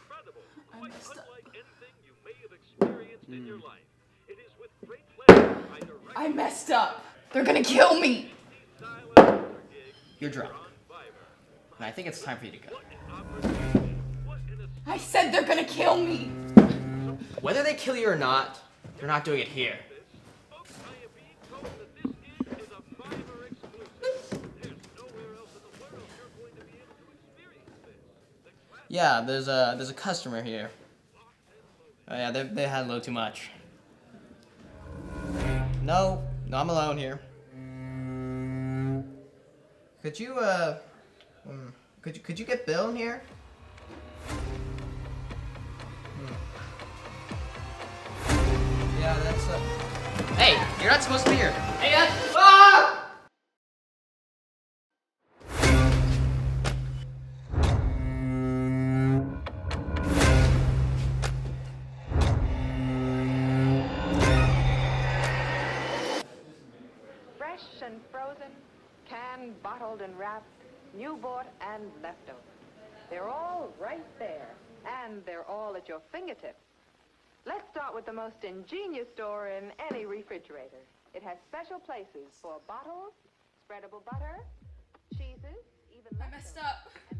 incredible, I quite messed up. unlike anything you may have experienced in your life. It is with great pleasure I direct I you messed up. They're gonna kill me. the Silent Walter gig You're here drunk. on Fiverr. And I think it's time for you to go. What an opportunity! What an I said they're gonna kill me. Whether they kill you or not, they're not doing it here. Folks, I am being told that this gig is a Fiverr exclusive. There's nowhere else in the world you're going to be able to experience this. The class Yeah, there's a customer here. Oh yeah, they had a little too much. No, I'm alone here. Could you could you get Bill in here? Yeah, that's Hey, you're not supposed to be here. Hey, ah! Fresh and frozen, canned, bottled, and wrapped, new bought and leftover. They're all right there, and they're all at your fingertips. Let's start with the most ingenious store in any refrigerator. It has special places for bottles, spreadable butter, cheeses, even I messed leftovers, up. and